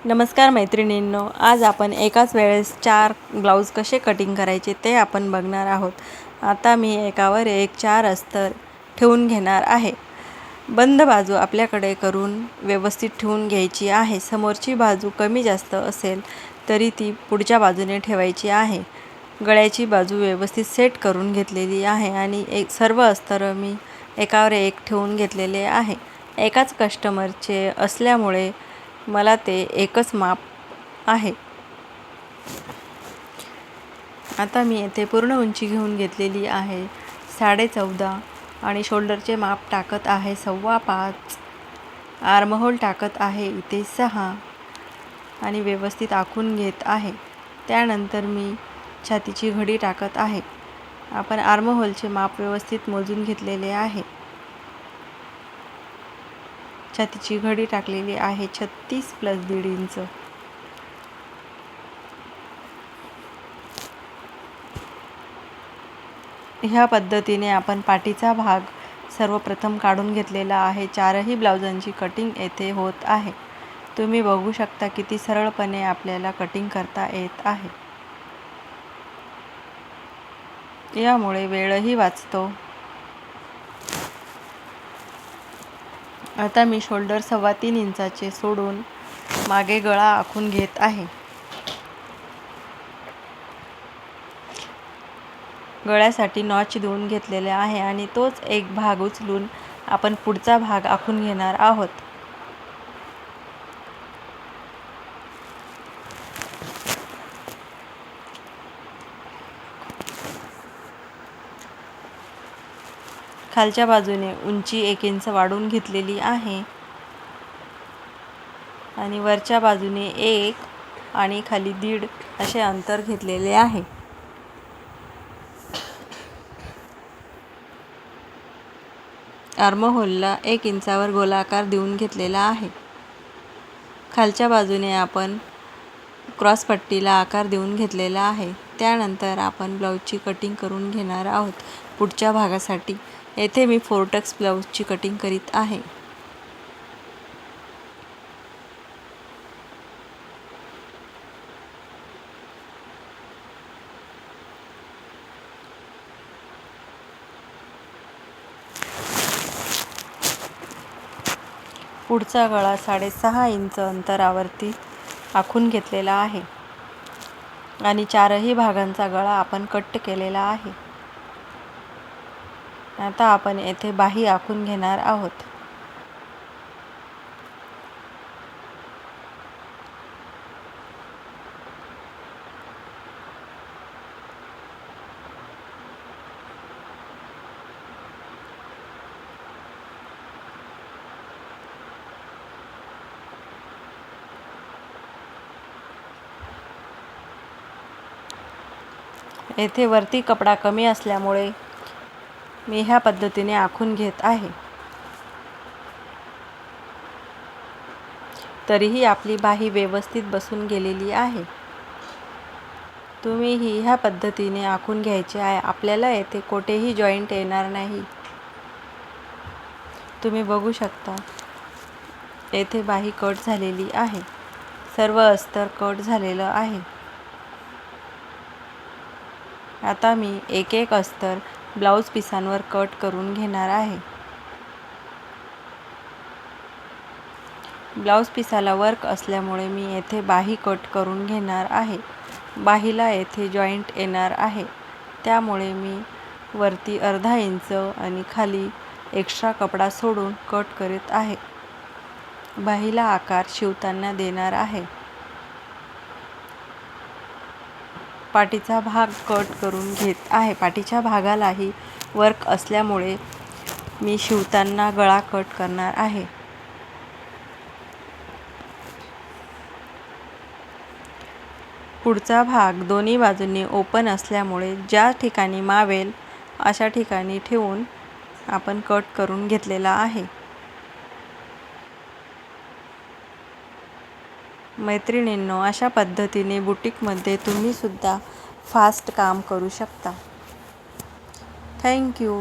नमस्कार मैत्रिणींनो, आज आपण एकाच वेळेस 4 ब्लाऊज कसे कटिंग करायचे ते आपण बघणार आहोत. आता मी एकावर एक 4 अस्तर ठेवून घेणार आहे. बंद बाजू आपल्याकडे करून व्यवस्थित ठेवून घ्यायची आहे. समोरची बाजू कमी जास्त असेल तरी ती पुढच्या बाजूने ठेवायची आहे. गळ्याची बाजू व्यवस्थित सेट करून घेतलेली आहे आणि सर्व अस्तर मी एकावर एक ठेवून घेतलेले आहे. एकाच कस्टमरचे असल्यामुळे मला ते एकच माप आहे. आता मी येथे पूर्ण उंची घेऊन घेतलेली आहे 14.5 आणि शोल्डरचे माप टाकत आहे 5.25. आर्महोल टाकत आहे इथे 6 आणि व्यवस्थित आखून घेत आहे. त्यानंतर मी छातीची घडी टाकत आहे. आपण आर्महोलचे माप व्यवस्थित मोजून घेतलेले आहे. छातीची घडी टाकलेली आहे 36 + 1.5 इंच. ह्या पद्धतीने आपण पाठीचा भाग सर्वप्रथम काढून घेतलेला आहे. 4ही ब्लाउजांची कटिंग येथे होत आहे. तुम्ही बघू शकता किती सरळपणे आपल्याला कटिंग करता येत आहे. यामुळे वेळही वाचतो. आता मी शोल्डर 3.25 इंचाचे सोडून मागे गळा आखून घेत आहे. गळ्यासाठी नॉच देऊन घेतलेले आहे आणि तोच एक भाग उचलून आपण पुढचा भाग आखून घेणार आहोत. खालच्या बाजूने उंची 1 इंच वाढवून घेतलेली आहे आणि वरच्या बाजूने 1 आणि खाली 1.5 असे अंतर घेतलेले आहे. आर्महोलला 1 इंचावर गोलाकार देऊन घेतलेला आहे. खालच्या बाजूने आपण क्रॉसपट्टीला आकार देऊन घेतलेला आहे. त्यानंतर आपण ब्लाऊजची कटिंग करून घेणार आहोत. पुढच्या भागासाठी येथे मी 4 टक्स ब्लाऊजची कटिंग करीत आहे. पुढचा गळा 6.5 इंच अंतरावरती आखून घेतलेला आहे आणि 4ही भागांचा गळा आपण कट केलेला आहे. आता आपण येथे बाही आखून घेणार आहोत. येथे वरती कपडा कमी असल्यामुळे मी ह्या पद्धतीने आखून घेत आहे. तरीही आपली बाही व्यवस्थित बसून गेलेली आहे. तुम्हीही ह्या पद्धतीने आखून घ्यायचे आहे. आपल्याला येथे कोठेही जॉईंट येणार नाही. तुम्ही बघू शकता येथे बाही कट झालेली आहे. सर्व अस्तर कट झालेलं आहे. आता मी एक अस्तर ब्लाऊज पिसांवर कट करून घेणार आहे. ब्लाऊज पिसाला वर्क असल्यामुळे मी येथे बाही कट करून घेणार आहे. बाहीला येथे जॉईंट येणार आहे. त्यामुळे मी वरती अर्धा इंच आणि खाली एक्स्ट्रा कपडा सोडून कट करीत आहे. बाहीला आकार शिवताना देणार आहे. पाठीचा भाग कट करून घेत आहे. पाठीच्या भागालाही वर्क असल्यामुळे मी शिवताना गळा कट करणार आहे. पुढचा भाग दोन्ही बाजूंनी ओपन असल्यामुळे ज्या ठिकाणी मावेल अशा ठिकाणी ठेवून आपण कट करून घेतलेला आहे. मैत्रिणींनो, अशा पद्धतीने बुटीकमध्ये तुम्ही सुद्धा फास्ट काम करू शकता. Thank you.